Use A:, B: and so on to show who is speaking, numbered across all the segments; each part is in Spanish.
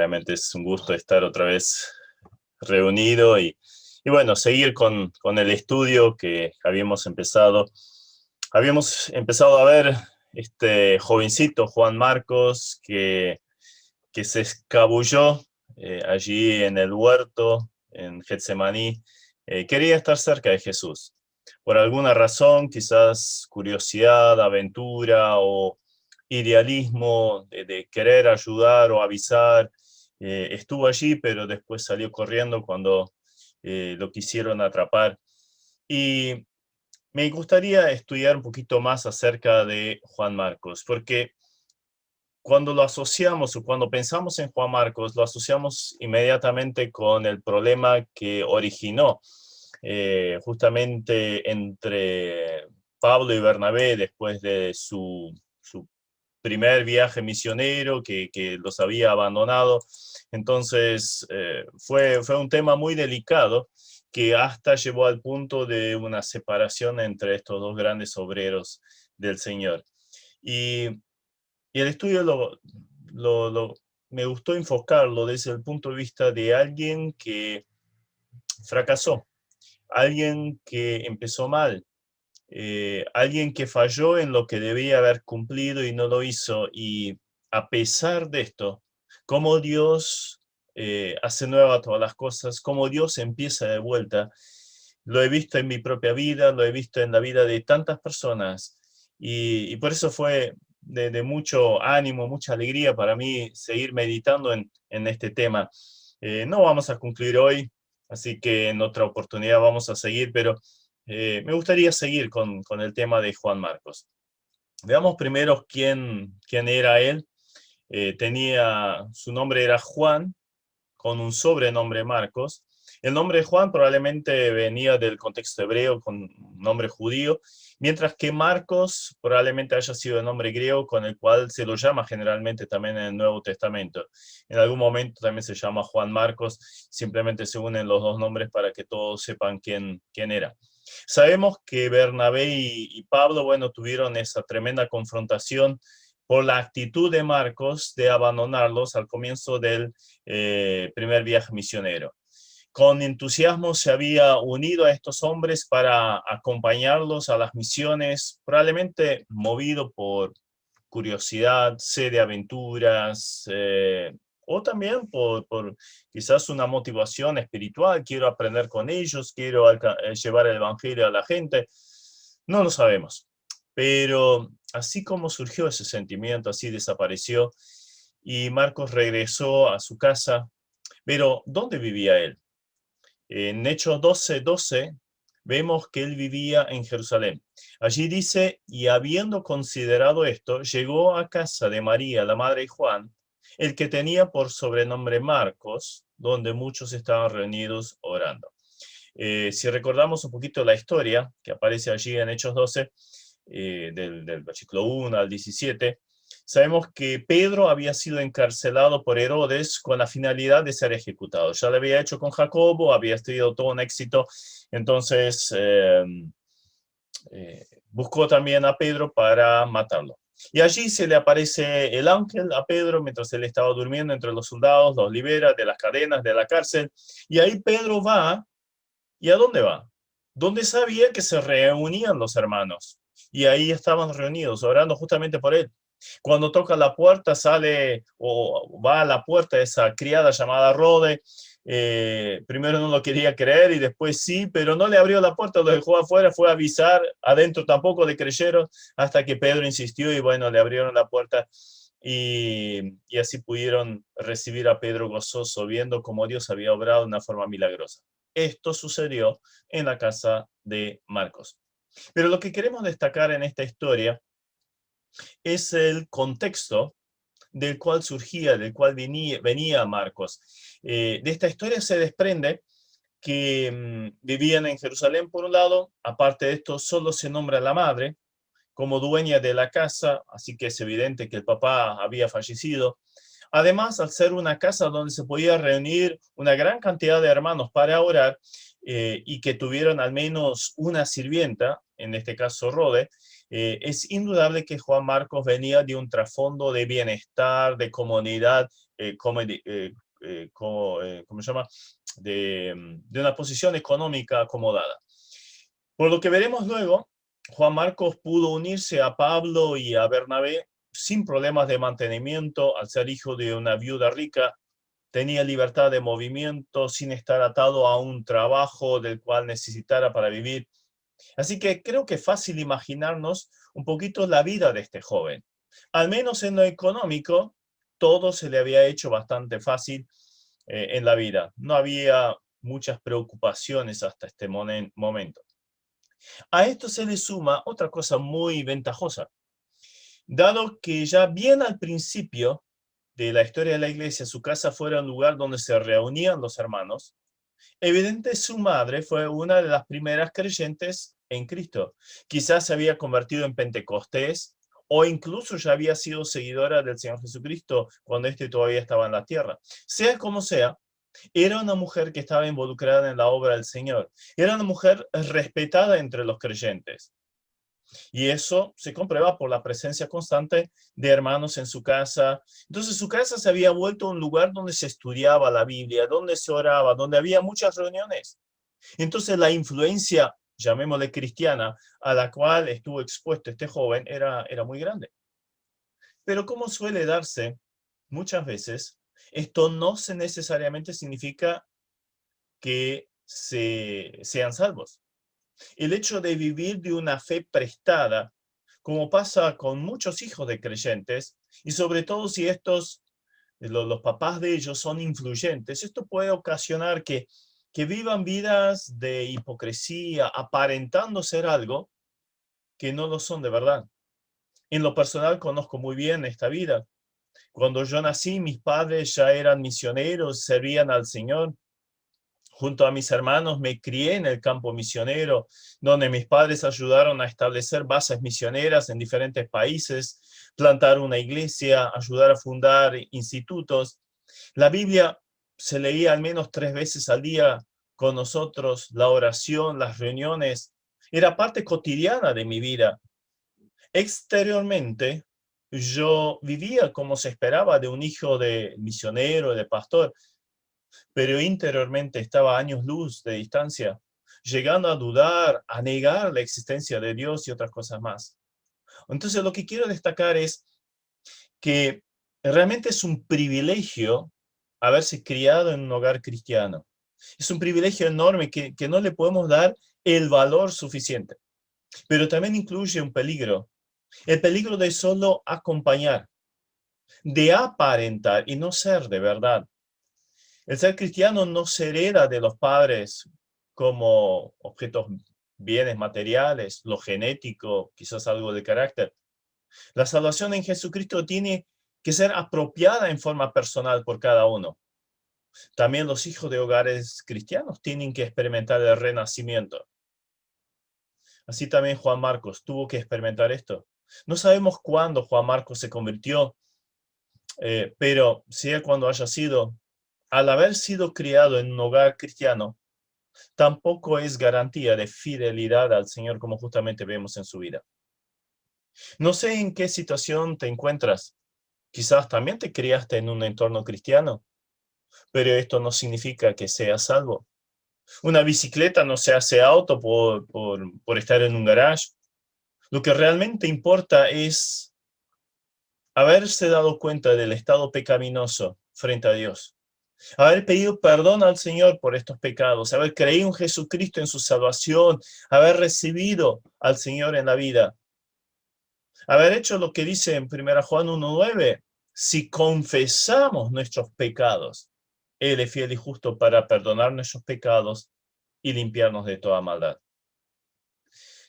A: realmente es un gusto estar otra vez reunido y bueno, seguir con el estudio que habíamos empezado. Habíamos empezado a ver este jovencito, Juan Marcos, que se escabulló allí en el huerto, en Getsemaní. Quería estar cerca de Jesús. Por alguna razón, quizás curiosidad, aventura o idealismo de querer ayudar o avisar, estuvo allí, pero después salió corriendo cuando lo quisieron atrapar. Y me gustaría estudiar un poquito más acerca de Juan Marcos, porque cuando lo asociamos o cuando pensamos en Juan Marcos, lo asociamos inmediatamente con el problema que originó justamente entre Pablo y Bernabé después de su primer viaje misionero que los había abandonado. Entonces, fue un tema muy delicado que hasta llevó al punto de una separación entre estos dos grandes obreros del Señor. Y y el estudio lo- lo- me gustó enfocarlo desde el punto de vista de alguien que fracasó, alguien que empezó mal, alguien que falló en lo que debía haber cumplido y no lo hizo. Y a pesar de esto, cómo Dios hace nueva todas las cosas, cómo Dios empieza de vuelta, lo he visto en mi propia vida, lo he visto en la vida de tantas personas y por eso fue de mucho ánimo, mucha alegría para mí seguir meditando en este tema. No vamos a concluir hoy, así que en otra oportunidad vamos a seguir, pero me gustaría seguir con el tema de Juan Marcos. Veamos primero quién era él. Su nombre era Juan, con un sobrenombre Marcos. El nombre Juan probablemente venía del contexto hebreo con un nombre judío, mientras que Marcos probablemente haya sido el nombre griego con el cual se lo llama generalmente también en el Nuevo Testamento. En algún momento también se llama Juan Marcos, simplemente se unen los dos nombres para que todos sepan quién era. Sabemos que Bernabé y Pablo, bueno, tuvieron esa tremenda confrontación por la actitud de Marcos de abandonarlos al comienzo del primer viaje misionero. Con entusiasmo se había unido a estos hombres para acompañarlos a las misiones, probablemente movido por curiosidad, sed de aventuras, o también por quizás una motivación espiritual. Quiero aprender con ellos, quiero llevar el evangelio a la gente. No lo sabemos, pero así como surgió ese sentimiento, así desapareció y Marcos regresó a su casa. Pero ¿dónde vivía él? En Hechos 12:12 vemos que él vivía en Jerusalén. Allí dice, y habiendo considerado esto, llegó a casa de María, la madre de Juan, el que tenía por sobrenombre Marcos, donde muchos estaban reunidos orando. Si recordamos un poquito la historia que aparece allí en Hechos 12, del versículo 1 al 17, sabemos que Pedro había sido encarcelado por Herodes con la finalidad de ser ejecutado. Ya lo había hecho con Jacobo, había tenido todo un éxito, entonces buscó también a Pedro para matarlo. Y allí se le aparece el ángel a Pedro mientras él estaba durmiendo entre los soldados, los libera de las cadenas, de la cárcel, y ahí Pedro va. ¿Y a dónde va? ¿Dónde sabía que se reunían los hermanos? Y ahí estaban reunidos, orando justamente por él. Cuando toca la puerta, sale o va a la puerta esa criada llamada Rode. Primero no lo quería creer y después sí, pero no le abrió la puerta, lo dejó afuera, fue a avisar, adentro tampoco le creyeron, hasta que Pedro insistió y bueno, le abrieron la puerta y así pudieron recibir a Pedro gozoso, viendo cómo Dios había obrado de una forma milagrosa. Esto sucedió en la casa de Marcos. Pero lo que queremos destacar en esta historia es el contexto del cual surgía, del cual venía Marcos. De esta historia se desprende que vivían en Jerusalén por un lado, aparte de esto solo se nombra a la madre como dueña de la casa, así que es evidente que el papá había fallecido. Además, al ser una casa donde se podía reunir una gran cantidad de hermanos para orar y que tuvieron al menos una sirvienta, en este caso Rode, es indudable que Juan Marcos venía de un trasfondo de bienestar, de comunidad, ¿cómo se llama? De una posición económica acomodada. Por lo que veremos luego, Juan Marcos pudo unirse a Pablo y a Bernabé sin problemas de mantenimiento, al ser hijo de una viuda rica. Tenía libertad de movimiento sin estar atado a un trabajo del cual necesitara para vivir. Así que creo que es fácil imaginarnos un poquito la vida de este joven. Al menos en lo económico, todo se le había hecho bastante fácil en la vida. No había muchas preocupaciones hasta este momento. A esto se le suma otra cosa muy ventajosa. Dado que ya bien al principio de la historia de la iglesia, su casa fuera un lugar donde se reunían los hermanos, evidente su madre fue una de las primeras creyentes en Cristo. Quizás se había convertido en Pentecostés o incluso ya había sido seguidora del Señor Jesucristo cuando éste todavía estaba en la tierra. Sea como sea, era una mujer que estaba involucrada en la obra del Señor. Era una mujer respetada entre los creyentes. Y eso se comprueba por la presencia constante de hermanos en su casa. Entonces su casa se había vuelto un lugar donde se estudiaba la Biblia, donde se oraba, donde había muchas reuniones. Entonces la influencia, llamémosle cristiana, a la cual estuvo expuesto este joven era muy grande. Pero como suele darse muchas veces, esto no necesariamente significa que sean salvos. El hecho de vivir de una fe prestada, como pasa con muchos hijos de creyentes, y sobre todo si los papás de ellos son influyentes, esto puede ocasionar que vivan vidas de hipocresía, aparentando ser algo que no lo son de verdad. En lo personal conozco muy bien esta vida. Cuando yo nací, mis padres ya eran misioneros, servían al Señor. Junto a mis hermanos me crié en el campo misionero, donde mis padres ayudaron a establecer bases misioneras en diferentes países, plantar una iglesia, ayudar a fundar institutos. La Biblia se leía al menos 3 veces al día con nosotros, la oración, las reuniones, era parte cotidiana de mi vida. Exteriormente, yo vivía como se esperaba de un hijo de misionero, de pastor, pero interiormente estaba a años luz de distancia, llegando a dudar, a negar la existencia de Dios y otras cosas más. Entonces lo que quiero destacar es que realmente es un privilegio haberse criado en un hogar cristiano. Es un privilegio enorme que no le podemos dar el valor suficiente. Pero también incluye un peligro. El peligro de solo acompañar, de aparentar y no ser de verdad. El ser cristiano no se hereda de los padres como objetos, bienes materiales, lo genético, quizás algo de carácter. La salvación en Jesucristo tiene que ser apropiada en forma personal por cada uno. También los hijos de hogares cristianos tienen que experimentar el renacimiento. Así también Juan Marcos tuvo que experimentar esto. No sabemos cuándo Juan Marcos se convirtió, pero sea cuando haya sido, al haber sido criado en un hogar cristiano, tampoco es garantía de fidelidad al Señor como justamente vemos en su vida. No sé en qué situación te encuentras. Quizás también te criaste en un entorno cristiano, pero esto no significa que seas salvo. Una bicicleta no se hace auto por estar en un garage. Lo que realmente importa es haberse dado cuenta del estado pecaminoso frente a Dios. Haber pedido perdón al Señor por estos pecados, haber creído en Jesucristo en su salvación, haber recibido al Señor en la vida. Haber hecho lo que dice en 1 Juan 1:9, si confesamos nuestros pecados, Él es fiel y justo para perdonar nuestros pecados y limpiarnos de toda maldad.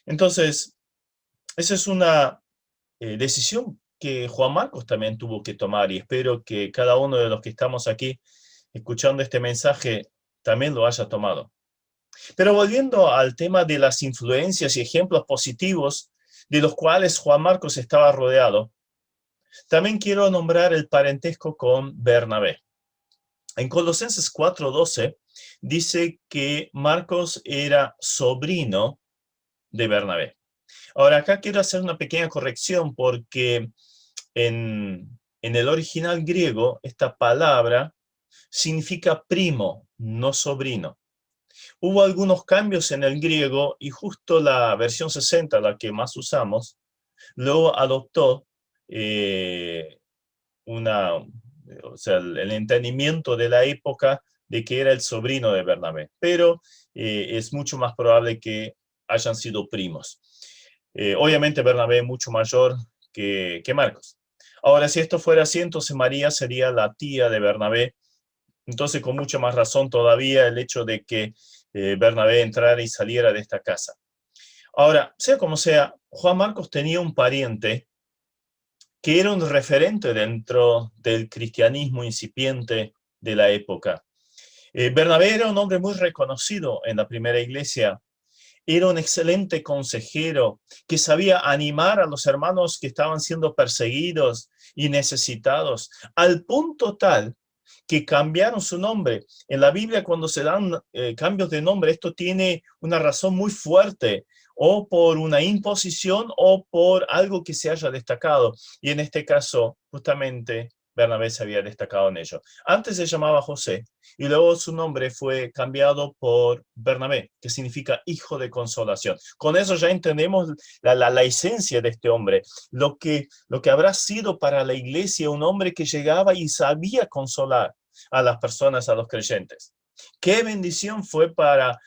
A: Entonces, esa es una decisión que Juan Marcos también tuvo que tomar y espero que cada uno de los que estamos aquí escuchando este mensaje también lo haya tomado. Pero volviendo al tema de las influencias y ejemplos positivos de los cuales Juan Marcos estaba rodeado, también quiero nombrar el parentesco con Bernabé. En Colosenses 4:12 dice que Marcos era sobrino de Bernabé. Ahora, acá quiero hacer una pequeña corrección porque en el original griego esta palabra significa primo, no sobrino. Hubo algunos cambios en el griego y justo la versión 60, la que más usamos, luego adoptó o sea, el entendimiento de la época de que era el sobrino de Bernabé, pero es mucho más probable que hayan sido primos. Obviamente Bernabé es mucho mayor que Marcos. Ahora, si esto fuera así, entonces María sería la tía de Bernabé. Entonces, con mucha más razón todavía el hecho de que Bernabé entrara y saliera de esta casa. Ahora, sea como sea, Juan Marcos tenía un pariente que era un referente dentro del cristianismo incipiente de la época. Bernabé era un hombre muy reconocido en la primera iglesia. Era un excelente consejero que sabía animar a los hermanos que estaban siendo perseguidos y necesitados, al punto tal que cambiaron su nombre. En la Biblia, cuando se dan cambios de nombre, esto tiene una razón muy fuerte, o por una imposición o por algo que se haya destacado. Y en este caso, justamente, Bernabé se había destacado en ello. Antes se llamaba José, y luego su nombre fue cambiado por Bernabé, que significa hijo de consolación. Con eso ya entendemos la esencia de este hombre, lo que habrá sido para la iglesia un hombre que llegaba y sabía consolar a las personas, a los creyentes. Qué bendición fue para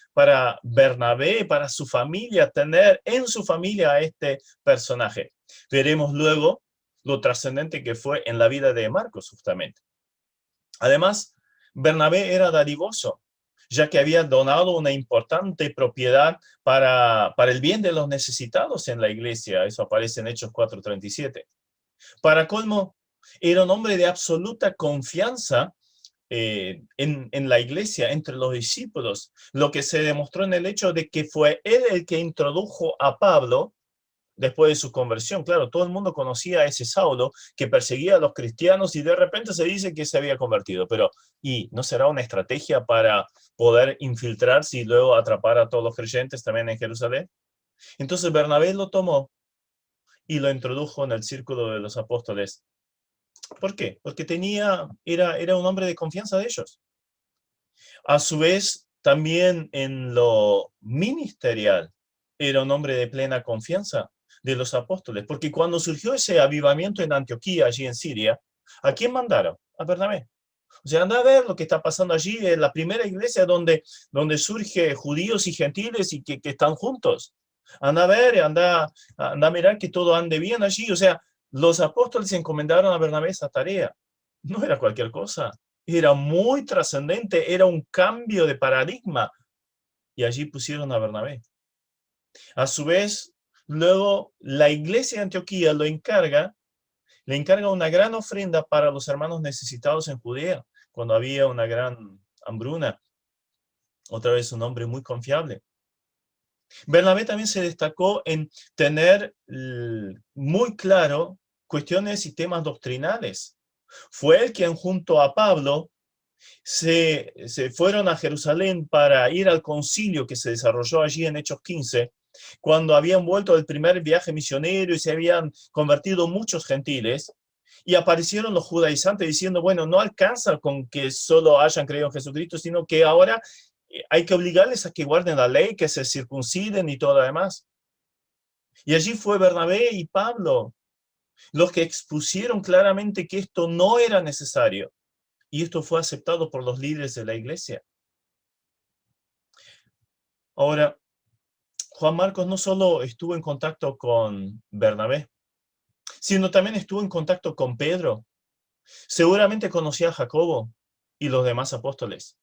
A: Bernabé, para su familia, tener en su familia a este personaje. Veremos luego lo trascendente que fue en la vida de Marcos, justamente. Además, Bernabé era dadivoso, ya que había donado una importante propiedad para el bien de los necesitados en la iglesia. Eso aparece en Hechos 4:37. Para colmo, era un hombre de absoluta confianza en la iglesia, entre los discípulos, lo que se demostró en el hecho de que fue él el que introdujo a Pablo después de su conversión. Claro, todo el mundo conocía a ese Saulo que perseguía a los cristianos y de repente se dice que se había convertido, pero ¿y no será una estrategia para poder infiltrarse y luego atrapar a todos los creyentes también en Jerusalén? Entonces Bernabé lo tomó y lo introdujo en el círculo de los apóstoles. ¿Por qué? Porque era un hombre de confianza de ellos. A su vez, también en lo ministerial, era un hombre de plena confianza de los apóstoles, porque cuando surgió ese avivamiento en Antioquía, allí en Siria, ¿a quién mandaron? A Bernabé. O sea, anda a ver lo que está pasando allí, en la primera iglesia donde surge judíos y gentiles y que están juntos. Anda a ver, anda a mirar que todo ande bien allí. O sea, los apóstoles encomendaron a Bernabé esa tarea. No era cualquier cosa. Era muy trascendente, era un cambio de paradigma. Y allí pusieron a Bernabé. A su vez, luego la iglesia de Antioquía le encarga una gran ofrenda para los hermanos necesitados en Judea, cuando había una gran hambruna. Otra vez un hombre muy confiable. Bernabé también se destacó en tener muy claro cuestiones y temas doctrinales. Fue él quien junto a Pablo se fueron a Jerusalén para ir al concilio que se desarrolló allí en Hechos 15, cuando habían vuelto del primer viaje misionero y se habían convertido muchos gentiles, y aparecieron los judaizantes diciendo, bueno, no alcanza con que solo hayan creído en Jesucristo, sino que ahora hay que obligarles a que guarden la ley, que se circunciden y todo lo demás. Y allí fue Bernabé y Pablo los que expusieron claramente que esto no era necesario. Y esto fue aceptado por los líderes de la iglesia. Ahora, Juan Marcos no solo estuvo en contacto con Bernabé, sino también estuvo en contacto con Pedro. Seguramente conocía a Jacobo y los demás apóstoles.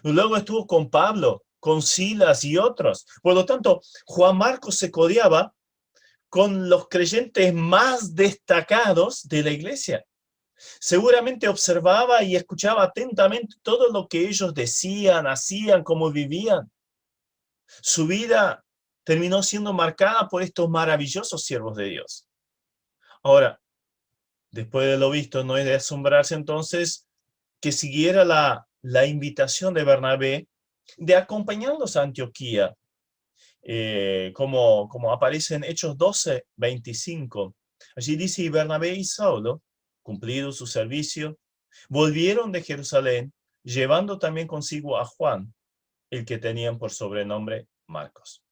A: Luego estuvo con Pablo, con Silas y otros. Por lo tanto, Juan Marcos se codeaba con los creyentes más destacados de la iglesia. Seguramente observaba y escuchaba atentamente todo lo que ellos decían, hacían, cómo vivían. Su vida terminó siendo marcada por estos maravillosos siervos de Dios. Ahora, después de lo visto, no es de asombrarse entonces que siguiera la invitación de Bernabé de acompañarlos a Antioquía. como aparece en Hechos 12, 25. Allí dice, y Bernabé y Saulo, cumplido su servicio, volvieron de Jerusalén, llevando también consigo a Juan, el que tenían por sobrenombre Marcos.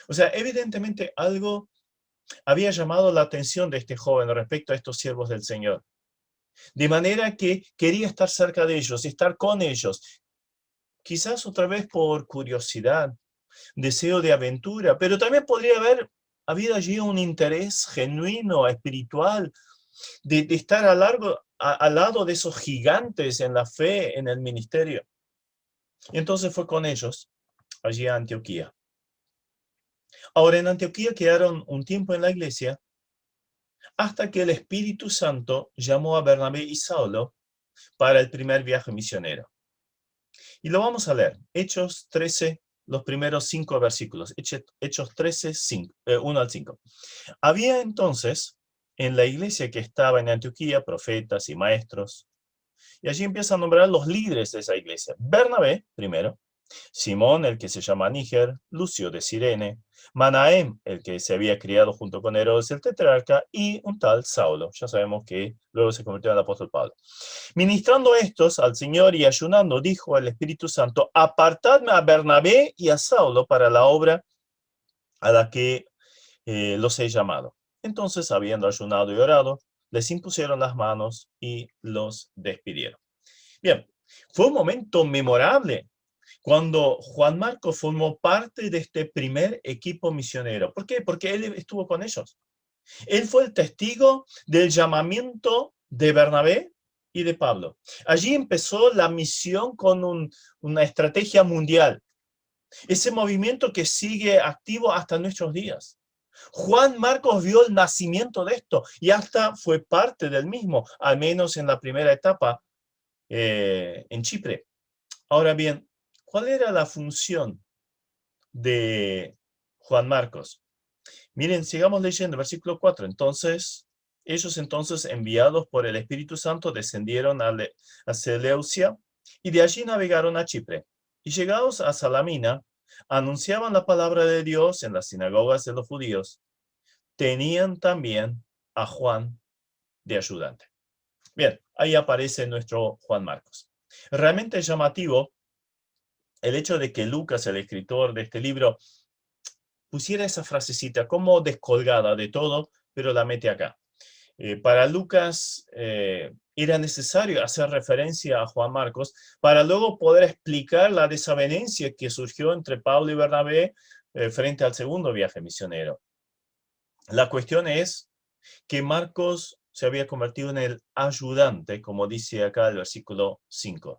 A: O sea, evidentemente algo había llamado la atención de este joven respecto a estos siervos del Señor. De manera que quería estar cerca de ellos, estar con ellos. Quizás otra vez por curiosidad, deseo de aventura, pero también podría haber habido allí un interés genuino, espiritual, de estar al lado de esos gigantes en la fe, en el ministerio. Y entonces fue con ellos allí a Antioquía. Ahora, en Antioquía quedaron un tiempo en la iglesia hasta que el Espíritu Santo llamó a Bernabé y Saulo para el primer viaje misionero. Y lo vamos a leer, Hechos 13, los primeros 5 versículos, Hechos 13, 1 al 5. Había entonces en la iglesia que estaba en Antioquía profetas y maestros, y allí empieza a nombrar los líderes de esa iglesia. Bernabé, primero, Simón, el que se llama Níger, Lucio de Cirene, Manahem, el que se había criado junto con Herodes el tetrarca, y un tal Saulo. Ya sabemos que luego se convirtió en el apóstol Pablo. Ministrando estos al Señor y ayunando, dijo el Espíritu Santo, apartadme a Bernabé y a Saulo para la obra a la que los he llamado. Entonces, habiendo ayunado y orado, les impusieron las manos y los despidieron. Bien, fue un momento memorable cuando Juan Marcos formó parte de este primer equipo misionero. ¿Por qué? Porque él estuvo con ellos. Él fue el testigo del llamamiento de Bernabé y de Pablo. Allí empezó la misión con una estrategia mundial. Ese movimiento que sigue activo hasta nuestros días. Juan Marcos vio el nacimiento de esto y hasta fue parte del mismo, al menos en la primera etapa en Chipre. Ahora bien, ¿cuál era la función de Juan Marcos? Miren, sigamos leyendo, versículo 4. Entonces, ellos entonces, enviados por el Espíritu Santo, descendieron a Seleucia y de allí navegaron a Chipre. Y llegados a Salamina, anunciaban la palabra de Dios en las sinagogas de los judíos. Tenían también a Juan de ayudante. Bien, ahí aparece nuestro Juan Marcos. Realmente llamativo el hecho de que Lucas, el escritor de este libro, pusiera esa frasecita como descolgada de todo, pero la mete acá. Para Lucas era necesario hacer referencia a Juan Marcos para luego poder explicar la desavenencia que surgió entre Pablo y Bernabé frente al segundo viaje misionero. La cuestión es que Marcos se había convertido en el ayudante, como dice acá el versículo 5.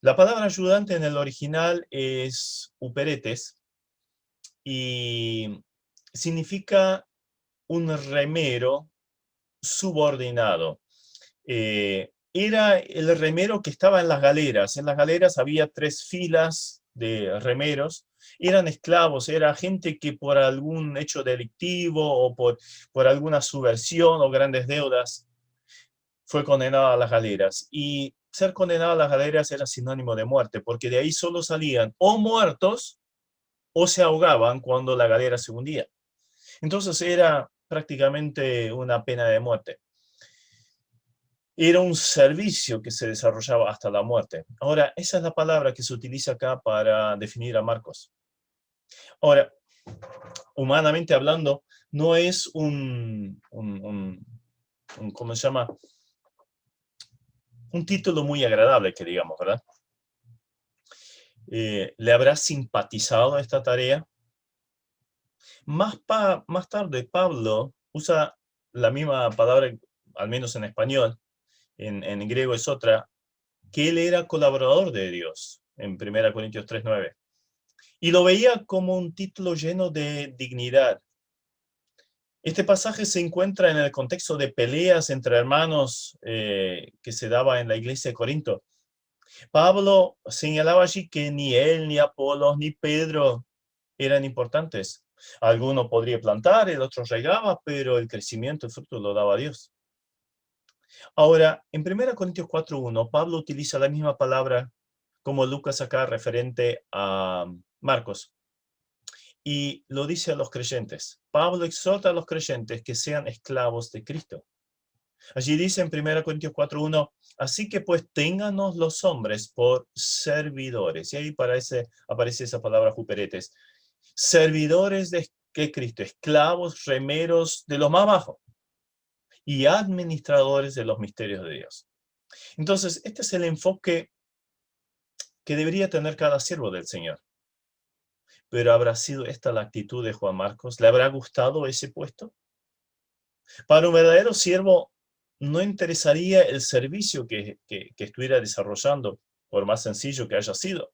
A: La palabra ayudante en el original es uperetes y significa un remero subordinado. Era el remero que estaba en las galeras. En las galeras había 3 filas de remeros. Eran esclavos, era gente que por algún hecho delictivo o por alguna subversión o grandes deudas fue condenada a las galeras. Y ser condenado a las galeras era sinónimo de muerte, porque de ahí solo salían o muertos o se ahogaban cuando la galera se hundía. Entonces era prácticamente una pena de muerte. Era un servicio que se desarrollaba hasta la muerte. Ahora, esa es la palabra que se utiliza acá para definir a Marcos. Ahora, humanamente hablando, no es ¿cómo se llama? Un título muy agradable, que digamos, ¿verdad? ¿Le habrá simpatizado esta tarea? Más tarde, Pablo usa la misma palabra, al menos en español, en griego es otra, que él era colaborador de Dios, en 1 Corintios 3:9. Y lo veía como un título lleno de dignidad. Este pasaje se encuentra en el contexto de peleas entre hermanos que se daba en la iglesia de Corinto. Pablo señalaba allí que ni él, ni Apolos, ni Pedro eran importantes. Alguno podría plantar, el otro regaba, pero el crecimiento, el fruto lo daba Dios. Ahora, en 1 Corintios 4:1, Pablo utiliza la misma palabra como Lucas acá referente a Marcos. y lo dice a los creyentes. Pablo exhorta a los creyentes que sean esclavos de Cristo. Allí dice en 1 Corintios 4:1, así que pues ténganos los hombres por servidores. Y ahí aparece esa palabra juperetes. Servidores de Cristo, esclavos, remeros de lo más bajo y administradores de los misterios de Dios. Entonces, este es el enfoque que debería tener cada siervo del Señor. Pero ¿habrá sido esta la actitud de Juan Marcos? ¿Le habrá gustado ese puesto? Para un verdadero siervo no interesaría el servicio que estuviera desarrollando, por más sencillo que haya sido.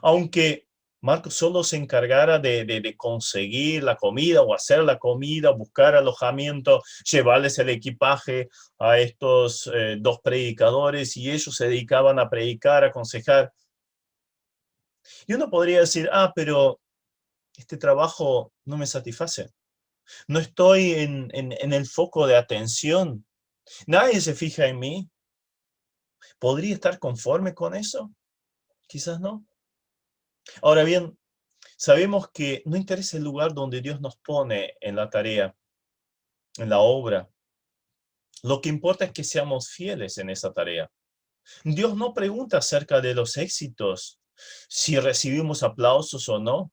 A: Aunque Marcos solo se encargara de conseguir la comida o hacer la comida, buscar alojamiento, llevarles el equipaje a estos dos predicadores y ellos se dedicaban a predicar, a aconsejar. Y uno podría decir, pero este trabajo no me satisface. No estoy en el foco de atención. Nadie se fija en mí. ¿Podría estar conforme con eso? Quizás no. Ahora bien, sabemos que no interesa el lugar donde Dios nos pone en la tarea, en la obra. Lo que importa es que seamos fieles en esa tarea. Dios no pregunta acerca de los éxitos, si recibimos aplausos o no.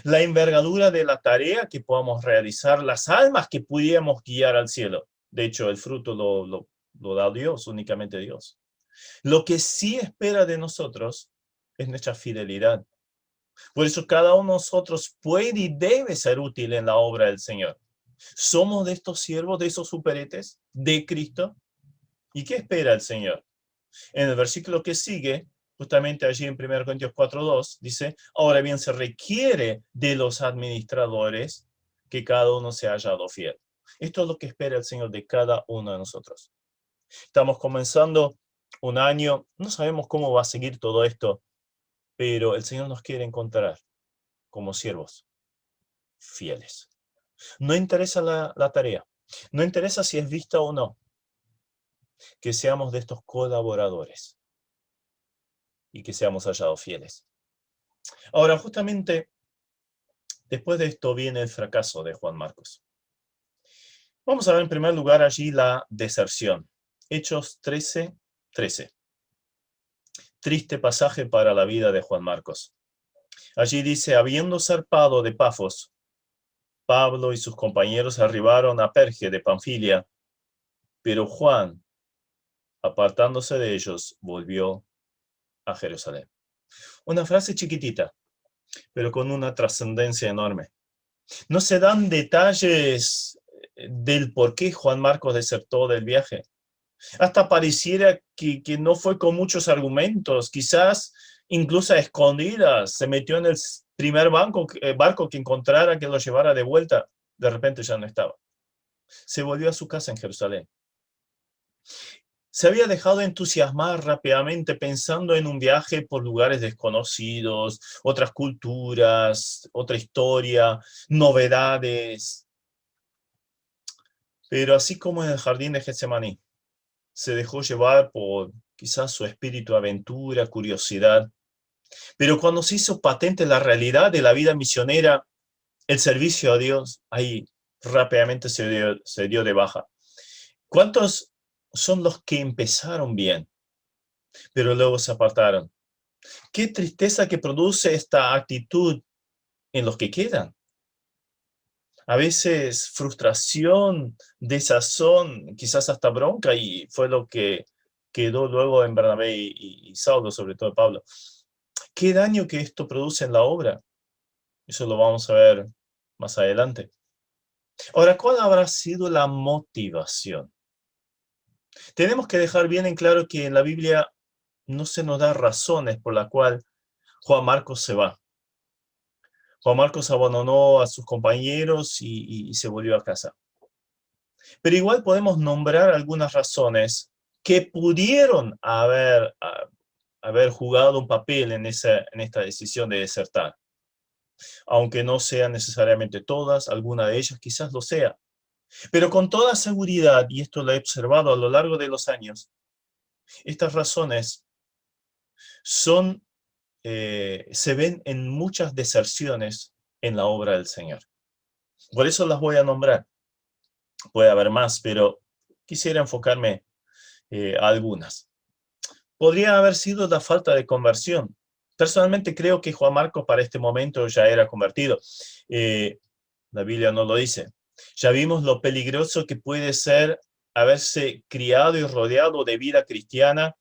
A: La envergadura de la tarea que podamos realizar, las almas que pudiéramos guiar al cielo. De hecho, el fruto lo da Dios, únicamente Dios. Lo que sí espera de nosotros es nuestra fidelidad. Por eso cada uno de nosotros puede y debe ser útil en la obra del Señor. ¿Somos de estos siervos, de esos superetes de Cristo? ¿Y qué espera el Señor? En el versículo que sigue, justamente allí en 1 Corintios 4:2, dice, ahora bien, se requiere de los administradores que cada uno se haya hallado fiel. Esto es lo que espera el Señor de cada uno de nosotros. Estamos comenzando un año, no sabemos cómo va a seguir todo esto, pero el Señor nos quiere encontrar como siervos fieles. No interesa la tarea, no interesa si es vista o no, que seamos de estos colaboradores y que seamos hallados fieles. Ahora, justamente después de esto viene el fracaso de Juan Marcos. Vamos a ver en primer lugar allí la deserción. Hechos 13:13. Triste pasaje para la vida de Juan Marcos. Allí dice, habiendo zarpado de Pafos, Pablo y sus compañeros arribaron a Perge de Panfilia, pero Juan, apartándose de ellos, volvió a Jerusalén. Una frase chiquitita, pero con una trascendencia enorme. No se dan detalles del por qué Juan Marcos desertó del viaje. Hasta pareciera que no fue con muchos argumentos, quizás incluso a escondidas, se metió en el primer barco que encontrara que lo llevara de vuelta, de repente ya no estaba. Se volvió a su casa en Jerusalén. Se había dejado entusiasmar rápidamente pensando en un viaje por lugares desconocidos, otras culturas, otra historia, novedades. Pero así como en el jardín de Getsemaní, se dejó llevar por quizás su espíritu de aventura, curiosidad. Pero cuando se hizo patente la realidad de la vida misionera, el servicio a Dios, ahí rápidamente se dio de baja. ¿Cuántos son los que empezaron bien, pero luego se apartaron? Qué tristeza que produce esta actitud en los que quedan. A veces frustración, desazón, quizás hasta bronca, y fue lo que quedó luego en Bernabé y Saulo, sobre todo Pablo. ¿Qué daño que esto produce en la obra? Eso lo vamos a ver más adelante. Ahora, ¿cuál habrá sido la motivación? Tenemos que dejar bien en claro que en la Biblia no se nos da razones por las cuales Juan Marcos se va. Juan Marcos abandonó a sus compañeros y se volvió a casa. Pero igual podemos nombrar algunas razones que pudieron haber jugado un papel en esta decisión de desertar. Aunque no sean necesariamente todas, alguna de ellas quizás lo sea. Pero con toda seguridad, y esto lo he observado a lo largo de los años, estas razones se ven en muchas deserciones en la obra del Señor. Por eso las voy a nombrar. Puede haber más, pero quisiera enfocarme a algunas. Podría haber sido la falta de conversión. Personalmente creo que Juan Marcos para este momento ya era convertido. La Biblia no lo dice. Ya vimos lo peligroso que puede ser haberse criado y rodeado de vida cristiana,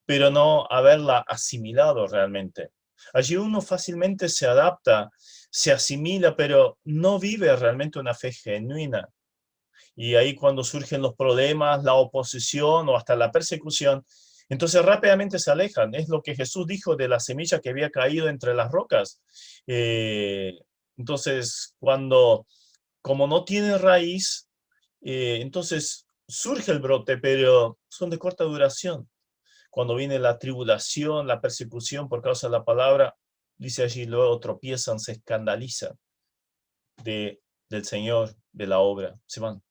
A: pero no haberla asimilado realmente. Allí uno fácilmente se adapta, se asimila, pero no vive realmente una fe genuina. Y ahí cuando surgen los problemas, la oposición o hasta la persecución, entonces rápidamente se alejan. Es lo que Jesús dijo de la semilla que había caído entre las rocas. Entonces, como no tiene raíz, entonces surge el brote, pero son de corta duración. Cuando viene la tribulación, la persecución por causa de la palabra, dice allí, luego tropiezan, se escandalizan del Señor, de la obra, se van.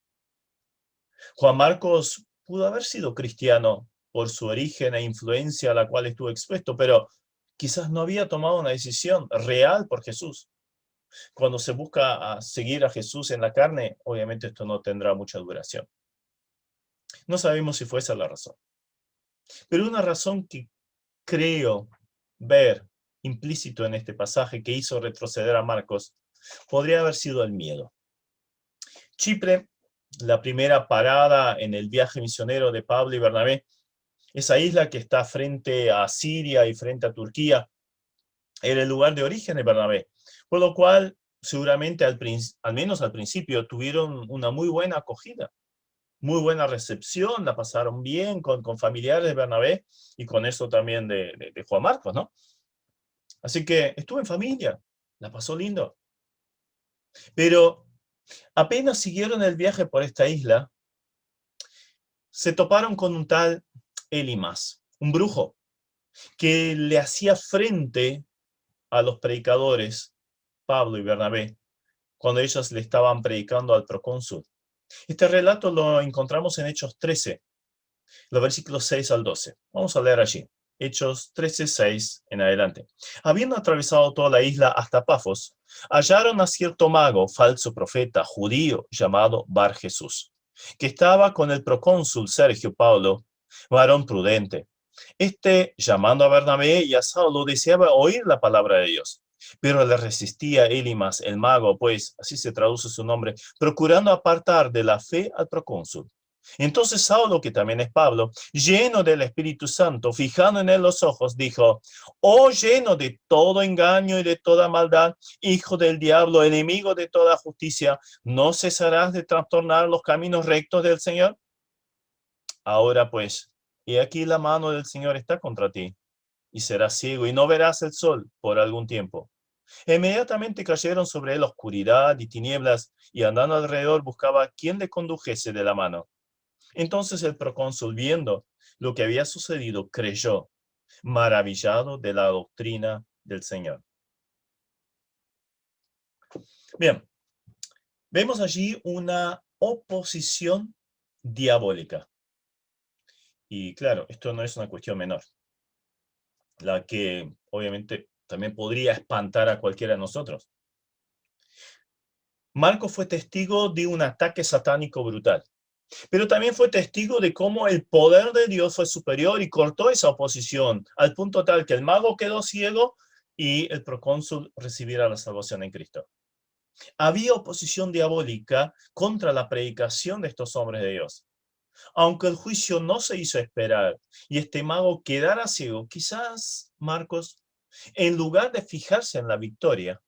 A: Juan Marcos pudo haber sido cristiano por su origen e influencia a la cual estuvo expuesto, pero quizás no había tomado una decisión real por Jesús. Cuando se busca a seguir a Jesús en la carne, obviamente esto no tendrá mucha duración. No sabemos si fue esa la razón. Pero una razón que creo ver implícito en este pasaje que hizo retroceder a Marcos podría haber sido el miedo. Chipre, la primera parada en el viaje misionero de Pablo y Bernabé, esa isla que está frente a Siria y frente a Turquía, era el lugar de origen de Bernabé, por lo cual seguramente al menos al principio tuvieron una muy buena acogida, muy buena recepción, la pasaron bien con familiares de Bernabé y con eso también de Juan Marcos, ¿no? Así que estuvo en familia, la pasó lindo. Pero apenas siguieron el viaje por esta isla, se toparon con un tal Elimas, un brujo, que le hacía frente a los predicadores, Pablo y Bernabé, cuando ellos le estaban predicando al procónsul. Este relato lo encontramos en Hechos 13, los versículos 6 al 12. Vamos a leer allí. Hechos 13, 6 en adelante. Habiendo atravesado toda la isla hasta Pafos, hallaron a cierto mago, falso profeta, judío, llamado Bar Jesús, que estaba con el procónsul Sergio Paulo, varón prudente. Este, llamando a Bernabé y a Saulo, deseaba oír la palabra de Dios, pero le resistía Elimas, el mago, pues, así se traduce su nombre, procurando apartar de la fe al procónsul. Entonces Saulo, que también es Pablo, lleno del Espíritu Santo, fijando en él los ojos, dijo: oh, lleno de todo engaño y de toda maldad, hijo del diablo, enemigo de toda justicia, ¿no cesarás de trastornar los caminos rectos del Señor? Ahora pues, he aquí la mano del Señor está contra ti, y serás ciego, y no verás el sol por algún tiempo. Inmediatamente cayeron sobre él oscuridad y tinieblas, y andando alrededor buscaba quién le condujese de la mano. Entonces el procónsul, viendo lo que había sucedido, creyó, maravillado de la doctrina del Señor. Bien, vemos allí una oposición diabólica. Y claro, esto no es una cuestión menor, la que obviamente también podría espantar a cualquiera de nosotros. Marcos fue testigo de un ataque satánico brutal, pero también fue testigo de cómo el poder de Dios fue superior y cortó esa oposición, al punto tal que el mago quedó ciego y el procónsul recibiera la salvación en Cristo. Había oposición diabólica contra la predicación de estos hombres de Dios. Aunque el juicio no se hizo esperar y este mago quedara ciego, quizás Marcos, en lugar de fijarse en la victoria,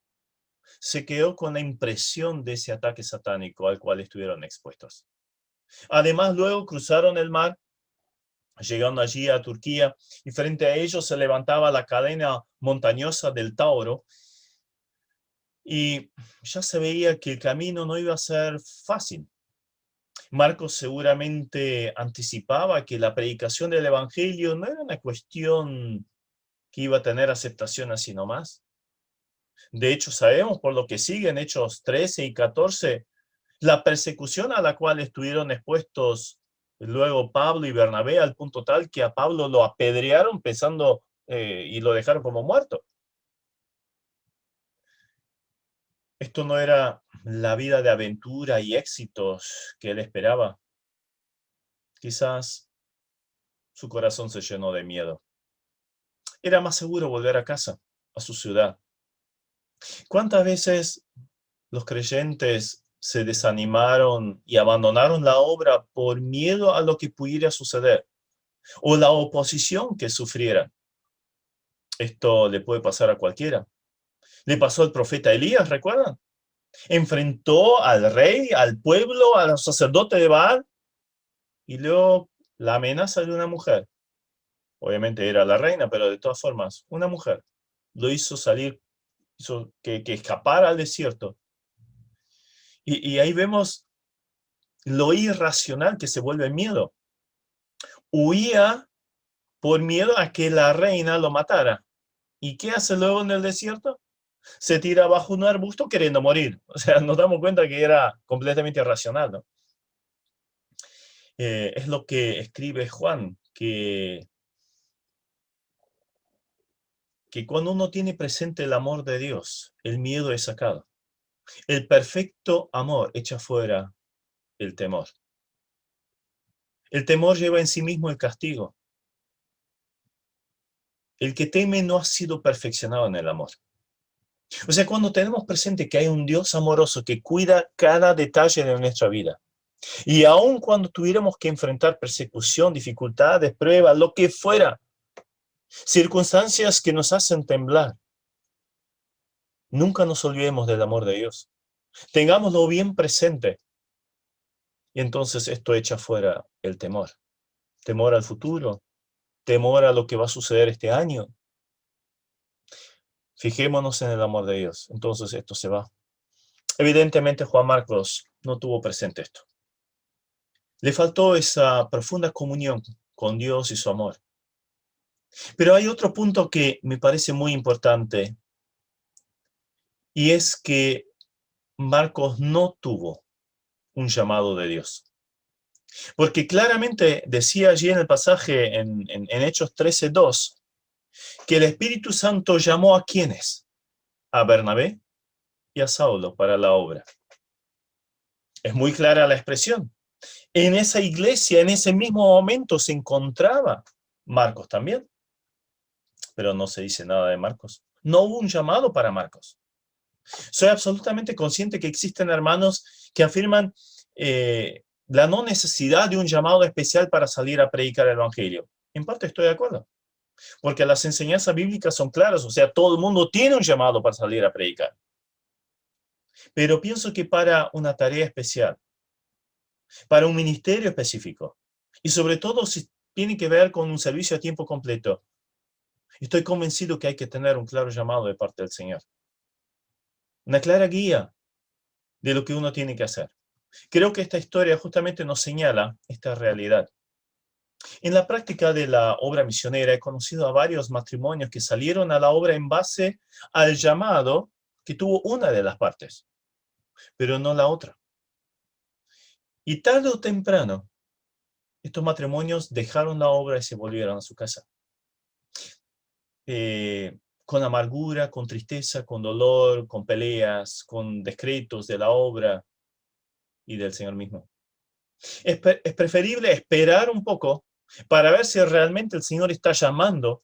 A: se quedó con la impresión de ese ataque satánico al cual estuvieron expuestos. Además, luego cruzaron el mar, llegando allí a Turquía, y frente a ellos se levantaba la cadena montañosa del Tauro, y ya se veía que el camino no iba a ser fácil. Marcos seguramente anticipaba que la predicación del Evangelio no era una cuestión que iba a tener aceptación así nomás. De hecho, sabemos por lo que sigue en Hechos 13 y 14, la persecución a la cual estuvieron expuestos luego Pablo y Bernabé, al punto tal que a Pablo lo apedrearon pensando y lo dejaron como muerto. Esto no era la vida de aventura y éxitos que él esperaba. Quizás su corazón se llenó de miedo. Era más seguro volver a casa, a su ciudad. ¿Cuántas veces los creyentes se desanimaron y abandonaron la obra por miedo a lo que pudiera suceder o la oposición que sufrieran? Esto le puede pasar a cualquiera. Le pasó al profeta Elías, ¿recuerdan? Enfrentó al rey, al pueblo, a los sacerdotes de Baal y luego la amenaza de una mujer. Obviamente era la reina, pero de todas formas, una mujer lo hizo salir, hizo que escapara al desierto. Y ahí vemos lo irracional que se vuelve miedo. Huía por miedo a que la reina lo matara. ¿Y qué hace luego en el desierto? Se tira bajo un arbusto queriendo morir. O sea, nos damos cuenta que era completamente irracional, ¿no? Es lo que escribe Juan, que cuando uno tiene presente el amor de Dios, el miedo es sacado. El perfecto amor echa fuera el temor. El temor lleva en sí mismo el castigo. El que teme no ha sido perfeccionado en el amor. O sea, cuando tenemos presente que hay un Dios amoroso que cuida cada detalle de nuestra vida, y aun cuando tuviéramos que enfrentar persecución, dificultades, pruebas, lo que fuera, circunstancias que nos hacen temblar, nunca nos olvidemos del amor de Dios. Tengámoslo bien presente. Y entonces esto echa fuera el temor. Temor al futuro, temor a lo que va a suceder este año. Fijémonos en el amor de Dios. Entonces esto se va. Evidentemente Juan Marcos no tuvo presente esto. Le faltó esa profunda comunión con Dios y su amor. Pero hay otro punto que me parece muy importante, y es que Marcos no tuvo un llamado de Dios. Porque claramente decía allí en el pasaje en Hechos 13:2, que el Espíritu Santo llamó a ¿quiénes? A Bernabé y a Saulo para la obra. Es muy clara la expresión. En esa iglesia, en ese mismo momento, se encontraba Marcos también. Pero no se dice nada de Marcos. No hubo un llamado para Marcos. Soy absolutamente consciente que existen hermanos que afirman la no necesidad de un llamado especial para salir a predicar el Evangelio. En parte estoy de acuerdo, porque las enseñanzas bíblicas son claras, o sea, todo el mundo tiene un llamado para salir a predicar. Pero pienso que para una tarea especial, para un ministerio específico, y sobre todo si tiene que ver con un servicio a tiempo completo, estoy convencido que hay que tener un claro llamado de parte del Señor. Una clara guía de lo que uno tiene que hacer. Creo que esta historia justamente nos señala esta realidad. En la práctica de la obra misionera he conocido a varios matrimonios que salieron a la obra en base al llamado que tuvo una de las partes, pero no la otra. Y tarde o temprano, estos matrimonios dejaron la obra y se volvieron a su casa. Con amargura, con tristeza, con dolor, con peleas, con decretos de la obra y del Señor mismo. Es preferible esperar un poco para ver si realmente el Señor está llamando,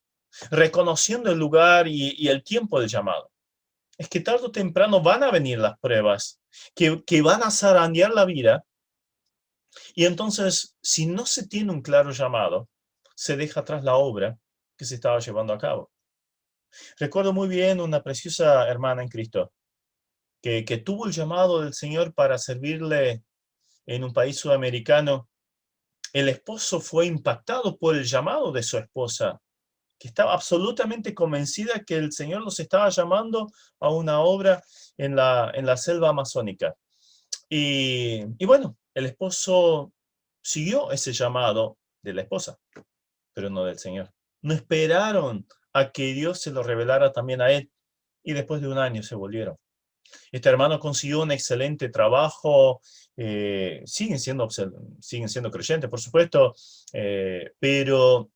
A: reconociendo el lugar y el tiempo del llamado. Es que tarde o temprano van a venir las pruebas que van a zarandear la vida, y entonces, si no se tiene un claro llamado, se deja atrás la obra que se estaba llevando a cabo. Recuerdo muy bien una preciosa hermana en Cristo que tuvo el llamado del Señor para servirle en un país sudamericano. El esposo fue impactado por el llamado de su esposa, que estaba absolutamente convencida que el Señor los estaba llamando a una obra en la selva amazónica. Y bueno, el esposo siguió ese llamado de la esposa, pero no del Señor. No esperaron a que Dios se lo revelara también a él, y después de un año se volvieron. Este hermano consiguió un excelente trabajo, siguen siendo creyentes, por supuesto, pero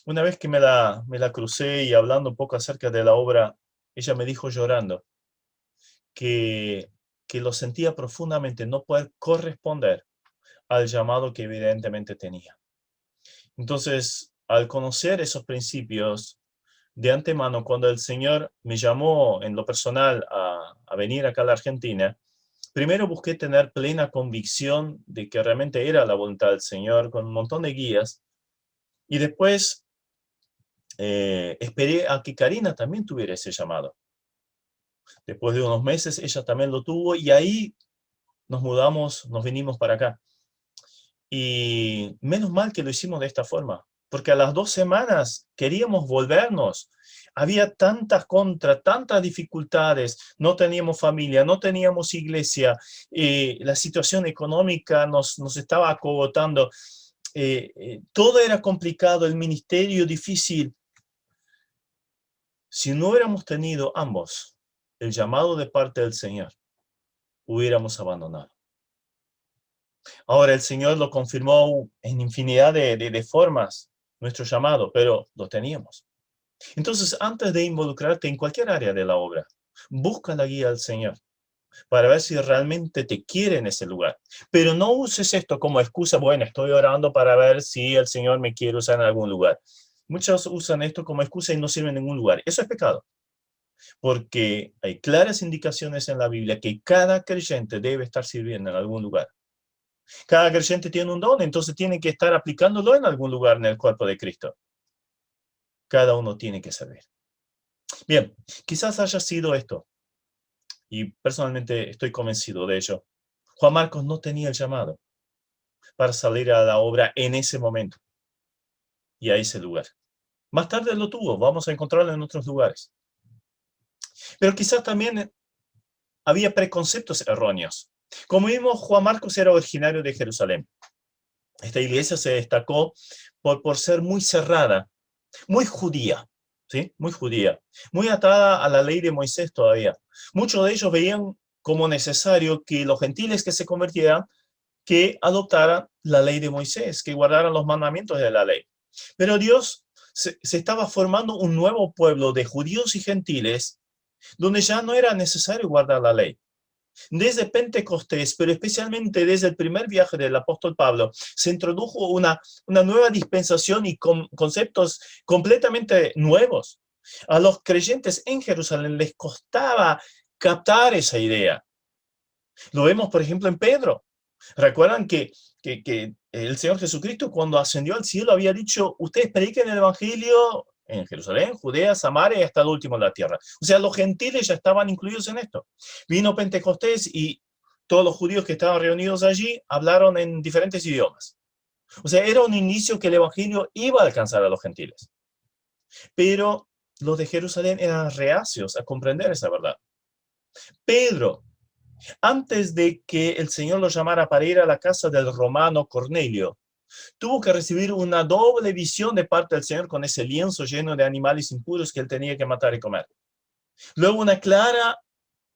A: una vez que me la crucé y hablando un poco acerca de la obra, ella me dijo llorando que, que lo sentía profundamente, no poder corresponder al llamado que evidentemente tenía. Entonces, al conocer esos principios de antemano, cuando el Señor me llamó en lo personal a venir acá a la Argentina, primero busqué tener plena convicción de que realmente era la voluntad del Señor, con un montón de guías, y después esperé a que Karina también tuviera ese llamado. Después de unos meses ella también lo tuvo y ahí nos mudamos, nos vinimos para acá. Y menos mal que lo hicimos de esta forma, porque a las 2 semanas queríamos volvernos. Había tantas tantas dificultades, no teníamos familia, no teníamos iglesia, la situación económica nos estaba acogotando, todo era complicado, el ministerio difícil. Si no hubiéramos tenido ambos el llamado de parte del Señor, hubiéramos abandonado. Ahora el Señor lo confirmó en infinidad de formas, nuestro llamado, pero lo teníamos. Entonces, antes de involucrarte en cualquier área de la obra, busca la guía del Señor para ver si realmente te quiere en ese lugar. Pero no uses esto como excusa, bueno, estoy orando para ver si el Señor me quiere usar en algún lugar. Muchos usan esto como excusa y no sirve en ningún lugar. Eso es pecado, porque hay claras indicaciones en la Biblia que cada creyente debe estar sirviendo en algún lugar. Cada creyente tiene un don, entonces tiene que estar aplicándolo en algún lugar en el cuerpo de Cristo. Cada uno tiene que servir. Bien, quizás haya sido esto, y personalmente estoy convencido de ello. Juan Marcos no tenía el llamado para salir a la obra en ese momento y a ese lugar. Más tarde lo tuvo, vamos a encontrarlo en otros lugares. Pero quizás también había preconceptos erróneos. Como vimos, Juan Marcos era originario de Jerusalén. Esta iglesia se destacó por ser muy cerrada, muy judía, ¿sí? Muy judía, muy atada a la ley de Moisés todavía. Muchos de ellos veían como necesario que los gentiles que se convirtieran, que adoptaran la ley de Moisés, que guardaran los mandamientos de la ley. Pero Dios se estaba formando un nuevo pueblo de judíos y gentiles, donde ya no era necesario guardar la ley. Desde Pentecostés, pero especialmente desde el primer viaje del apóstol Pablo, se introdujo una nueva dispensación y conceptos completamente nuevos. A los creyentes en Jerusalén les costaba captar esa idea. Lo vemos, por ejemplo, en Pedro. Recuerdan que el Señor Jesucristo, cuando ascendió al cielo, había dicho, ustedes prediquen el evangelio en Jerusalén, Judea, Samaria y hasta el último de la tierra. O sea, los gentiles ya estaban incluidos en esto. Vino Pentecostés y todos los judíos que estaban reunidos allí hablaron en diferentes idiomas. O sea, era un inicio que el evangelio iba a alcanzar a los gentiles. Pero los de Jerusalén eran reacios a comprender esa verdad. Pedro, antes de que el Señor lo llamara para ir a la casa del romano Cornelio, tuvo que recibir una doble visión de parte del Señor con ese lienzo lleno de animales impuros que él tenía que matar y comer. Luego una clara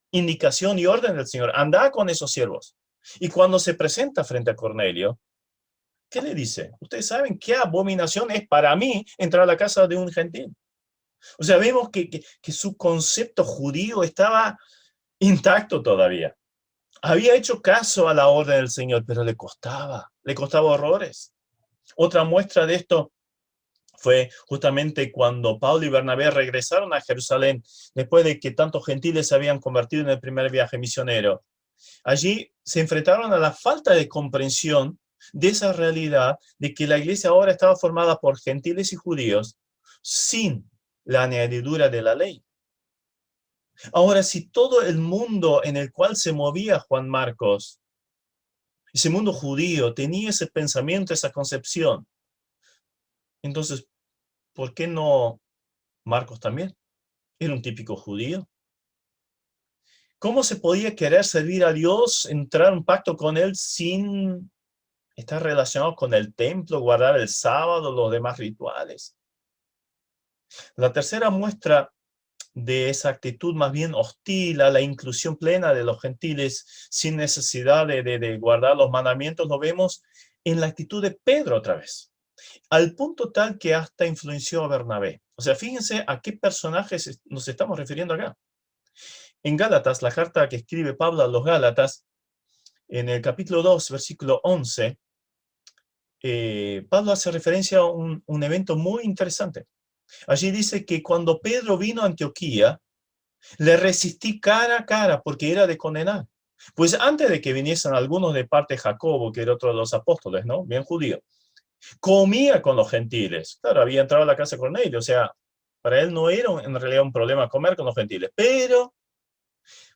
A: indicación y orden del Señor, anda con esos siervos. Y cuando se presenta frente a Cornelio, ¿qué le dice? Ustedes saben qué abominación es para mí entrar a la casa de un gentil. O sea, vemos que su concepto judío estaba intacto todavía. Había hecho caso a la orden del Señor, pero le costaba horrores. Otra muestra de esto fue justamente cuando Pablo y Bernabé regresaron a Jerusalén después de que tantos gentiles se habían convertido en el primer viaje misionero. Allí se enfrentaron a la falta de comprensión de esa realidad de que la iglesia ahora estaba formada por gentiles y judíos sin la añadidura de la ley. Ahora, si todo el mundo en el cual se movía Juan Marcos, ese mundo judío, tenía ese pensamiento, esa concepción, entonces, ¿por qué no Marcos también? Era un típico judío. ¿Cómo se podía querer servir a Dios, entrar en un pacto con Él sin estar relacionado con el templo, guardar el sábado, los demás rituales? La tercera muestra de esa actitud más bien hostil a la inclusión plena de los gentiles sin necesidad de guardar los mandamientos, lo vemos en la actitud de Pedro otra vez, al punto tal que hasta influenció a Bernabé. O sea, fíjense a qué personajes nos estamos refiriendo acá. En Gálatas, la carta que escribe Pablo a los Gálatas, en el capítulo 2, versículo 11, Pablo hace referencia a un evento muy interesante. Allí dice que cuando Pedro vino a Antioquía, le resistí cara a cara porque era de condenar. Pues antes de que viniesen algunos de parte de Jacobo, que era otro de los apóstoles, ¿no? Bien judío, comía con los gentiles. Claro, había entrado a la casa de Cornelio, o sea, para él no era en realidad un problema comer con los gentiles, pero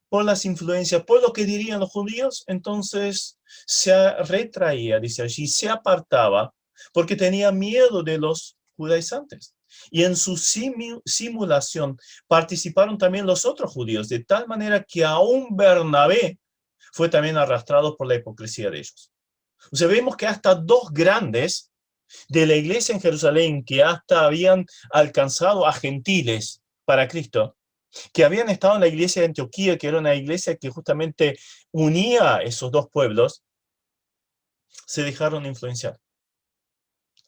A: por las influencias, por lo que dirían los judíos, entonces se retraía, dice allí, se apartaba, porque tenía miedo de los judaizantes. Y en su simulación participaron también los otros judíos, de tal manera que aún Bernabé fue también arrastrado por la hipocresía de ellos. O sea, vemos que hasta dos grandes de la iglesia en Jerusalén, que hasta habían alcanzado a gentiles para Cristo, que habían estado en la iglesia de Antioquía, que era una iglesia que justamente unía a esos dos pueblos, se dejaron influenciar.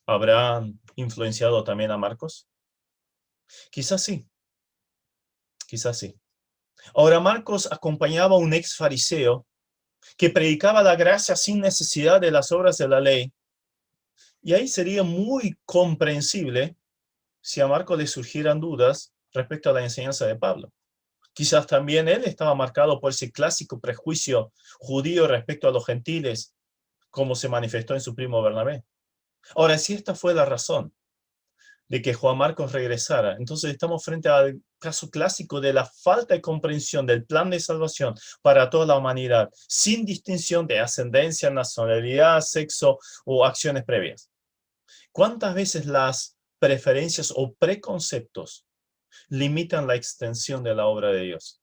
A: ¿Habrán influenciado también a Marcos? Quizás sí, quizás sí. Ahora, Marcos acompañaba a un ex fariseo que predicaba la gracia sin necesidad de las obras de la ley. Y ahí sería muy comprensible si a Marcos le surgieran dudas respecto a la enseñanza de Pablo. Quizás también él estaba marcado por ese clásico prejuicio judío respecto a los gentiles, como se manifestó en su primo Bernabé. Ahora, si esta fue la razón de que Juan Marcos regresara, entonces estamos frente al caso clásico de la falta de comprensión del plan de salvación para toda la humanidad, sin distinción de ascendencia, nacionalidad, sexo o acciones previas. ¿Cuántas veces las preferencias o preconceptos limitan la extensión de la obra de Dios?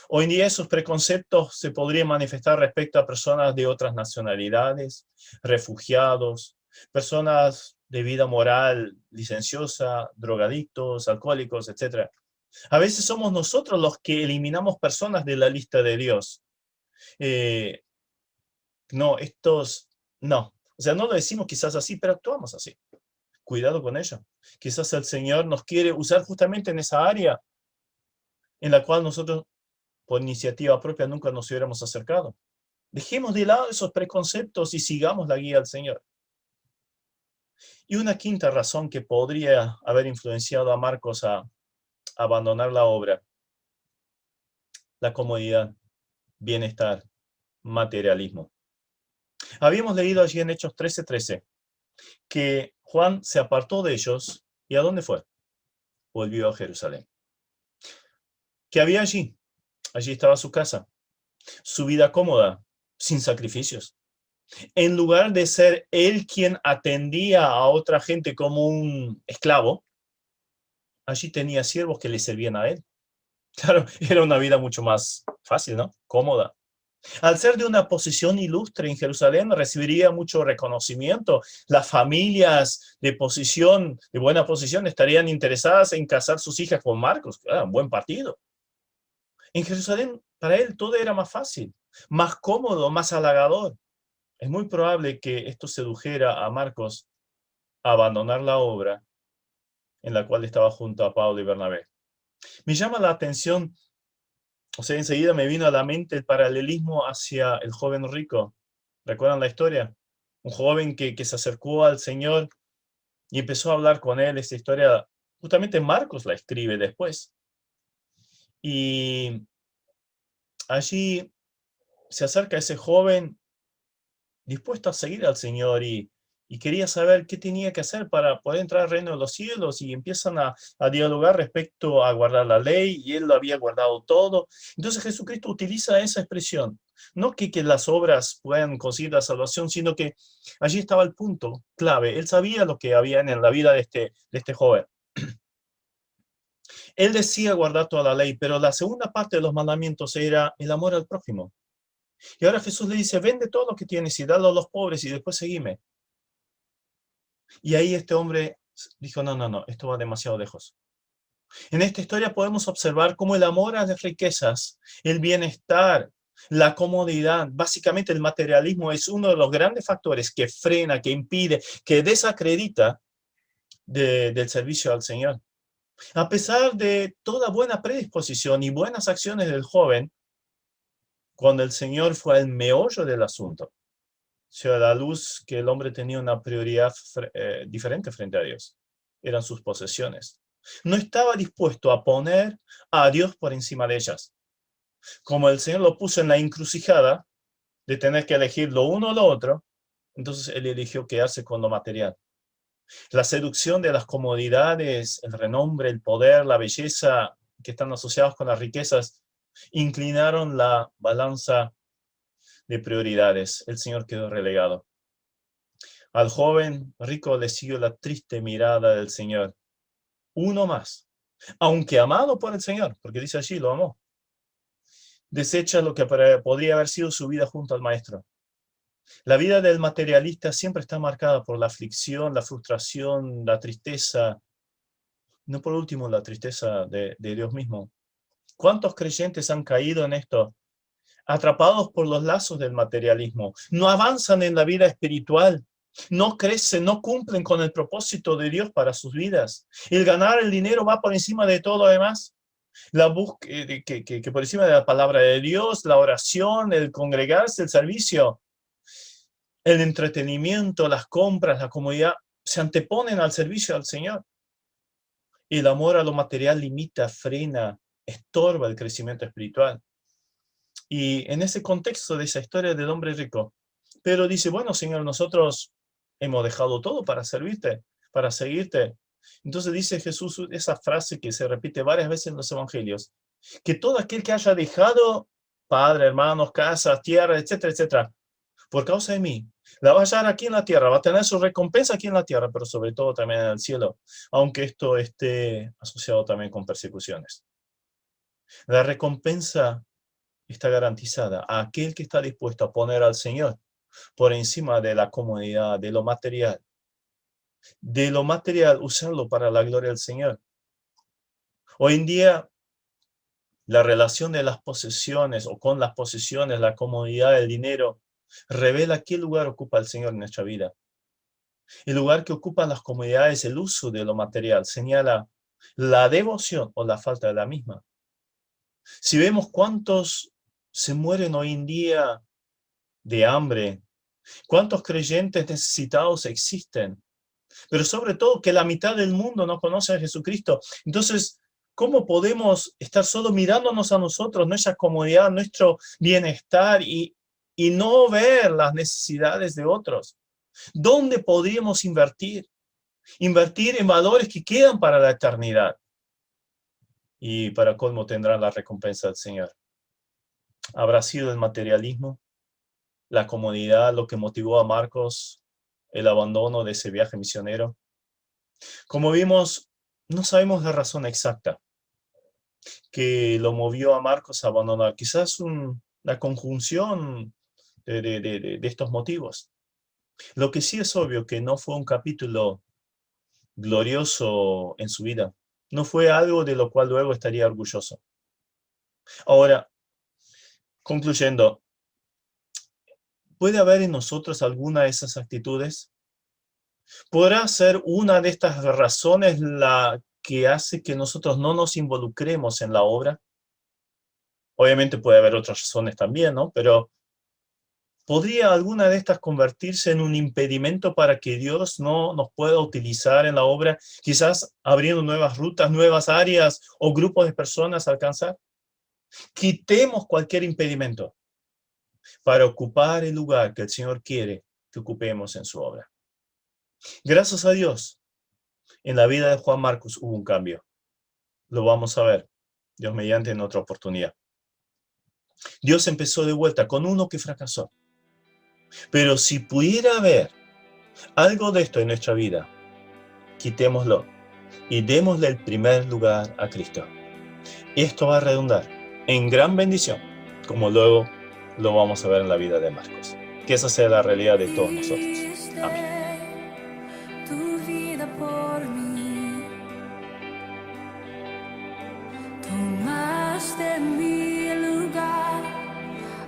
A: Hoy en día esos preconceptos se podrían manifestar respecto a personas de otras nacionalidades, refugiados, personas de vida moral licenciosa, drogadictos, alcohólicos, etc. A veces somos nosotros los que eliminamos personas de la lista de Dios. No, estos, no. O sea, no lo decimos quizás así, pero actuamos así. Cuidado con ello. Quizás el Señor nos quiere usar justamente en esa área en la cual nosotros, por iniciativa propia, nunca nos hubiéramos acercado. Dejemos de lado esos preconceptos y sigamos la guía del Señor. Y una quinta razón que podría haber influenciado a Marcos a abandonar la obra: la comodidad, bienestar, materialismo. Habíamos leído allí en Hechos 13:13 que Juan se apartó de ellos. ¿Y a dónde fue? Volvió a Jerusalén. ¿Qué había allí? Allí estaba su casa, su vida cómoda, sin sacrificios. En lugar de ser él quien atendía a otra gente como un esclavo, allí tenía siervos que le servían a él. Claro, era una vida mucho más fácil, ¿no? Cómoda. Al ser de una posición ilustre en Jerusalén, recibiría mucho reconocimiento. Las familias de posición, de buena posición, estarían interesadas en casar sus hijas con Marcos. Un buen partido. En Jerusalén, para él, todo era más fácil, más cómodo, más halagador. Es muy probable que esto sedujera a Marcos a abandonar la obra en la cual estaba junto a Pablo y Bernabé. Me llama la atención, o sea, enseguida me vino a la mente el paralelismo hacia el joven rico. ¿Recuerdan la historia? Un joven que se acercó al Señor y empezó a hablar con él. Esta historia, justamente Marcos la escribe después. Y allí se acerca ese joven dispuesto a seguir al Señor y quería saber qué tenía que hacer para poder entrar al reino de los cielos, y empiezan a dialogar respecto a guardar la ley, y él lo había guardado todo. Entonces Jesucristo utiliza esa expresión, no que las obras puedan conseguir la salvación, sino que allí estaba el punto clave. Él sabía lo que había en la vida de este joven. Él decía guardar toda la ley, pero la segunda parte de los mandamientos era el amor al prójimo. Y ahora Jesús le dice: vende todo lo que tienes y dalo a los pobres y después seguime. Y ahí este hombre dijo: no, esto va demasiado lejos. En esta historia podemos observar cómo el amor a las riquezas, el bienestar, la comodidad, básicamente el materialismo, es uno de los grandes factores que frena, que impide, que desacredita del servicio al Señor. A pesar de toda buena predisposición y buenas acciones del joven, cuando el Señor fue al meollo del asunto, se dio a la luz que el hombre tenía una prioridad diferente frente a Dios. Eran sus posesiones. No estaba dispuesto a poner a Dios por encima de ellas. Como el Señor lo puso en la encrucijada de tener que elegir lo uno o lo otro, entonces él eligió quedarse con lo material. La seducción de las comodidades, el renombre, el poder, la belleza que están asociados con las riquezas, inclinaron la balanza de prioridades. El Señor quedó relegado. Al joven rico le siguió la triste mirada del Señor. Uno más, aunque amado por el Señor, porque dice allí, lo amó. Desecha lo que podría haber sido su vida junto al Maestro. La vida del materialista siempre está marcada por la aflicción, la frustración, la tristeza, no por último la tristeza de Dios mismo. ¿Cuántos creyentes han caído en esto? Atrapados por los lazos del materialismo. No avanzan en la vida espiritual. No crecen, no cumplen con el propósito de Dios para sus vidas. El ganar el dinero va por encima de todo lo demás. La búsqueda que por encima de la palabra de Dios, la oración, el congregarse, el servicio, el entretenimiento, las compras, la comodidad, se anteponen al servicio al Señor. Y el amor a lo material limita, frena, estorba el crecimiento espiritual. Y en ese contexto de esa historia del hombre rico, Pedro dice, bueno, Señor, nosotros hemos dejado todo para servirte, para seguirte. Entonces dice Jesús esa frase que se repite varias veces en los evangelios, que todo aquel que haya dejado padre, hermanos, casa, tierra, etcétera, etcétera, por causa de mí, la va a hallar aquí en la tierra, va a tener su recompensa aquí en la tierra, pero sobre todo también en el cielo, aunque esto esté asociado también con persecuciones. La recompensa está garantizada a aquel que está dispuesto a poner al Señor por encima de la comodidad, de lo material, usarlo para la gloria del Señor. Hoy en día, la relación de las posesiones o con las posesiones, la comodidad, el dinero, revela qué lugar ocupa el Señor en nuestra vida. El lugar que ocupan las comodidades, el uso de lo material, señala la devoción o la falta de la misma. Si vemos cuántos se mueren hoy en día de hambre, cuántos creyentes necesitados existen, pero sobre todo que la mitad del mundo no conoce a Jesucristo. Entonces, ¿cómo podemos estar solo mirándonos a nosotros, nuestra comodidad, nuestro bienestar y no ver las necesidades de otros? ¿Dónde podríamos invertir? Invertir en valores que quedan para la eternidad. Y para colmo tendrán la recompensa del Señor. ¿Habrá sido el materialismo, la comodidad, lo que motivó a Marcos el abandono de ese viaje misionero? Como vimos, no sabemos la razón exacta que lo movió a Marcos a abandonar. Quizás la conjunción de estos motivos. Lo que sí es obvio que no fue un capítulo glorioso en su vida. No fue algo de lo cual luego estaría orgulloso. Ahora, concluyendo, ¿puede haber en nosotros alguna de esas actitudes? ¿Podrá ser una de estas razones la que hace que nosotros no nos involucremos en la obra? Obviamente puede haber otras razones también, ¿no? Pero ¿podría alguna de estas convertirse en un impedimento para que Dios no nos pueda utilizar en la obra, quizás abriendo nuevas rutas, nuevas áreas o grupos de personas a alcanzar? Quitemos cualquier impedimento para ocupar el lugar que el Señor quiere que ocupemos en su obra. Gracias a Dios, en la vida de Juan Marcos hubo un cambio. Lo vamos a ver, Dios mediante, en otra oportunidad. Dios empezó de vuelta con uno que fracasó. Pero si pudiera haber algo de esto en nuestra vida, quitémoslo y démosle el primer lugar a Cristo. Esto va a redundar en gran bendición, como luego lo vamos a ver en la vida de Marcos. Que esa sea la realidad de todos nosotros. Amén.
B: Tu vida por mí, tomaste mi lugar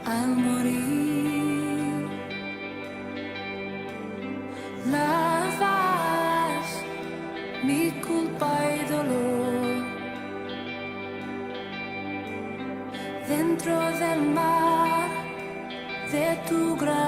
B: al morir. Lavas mi culpa y dolor. derramar de tu gracia.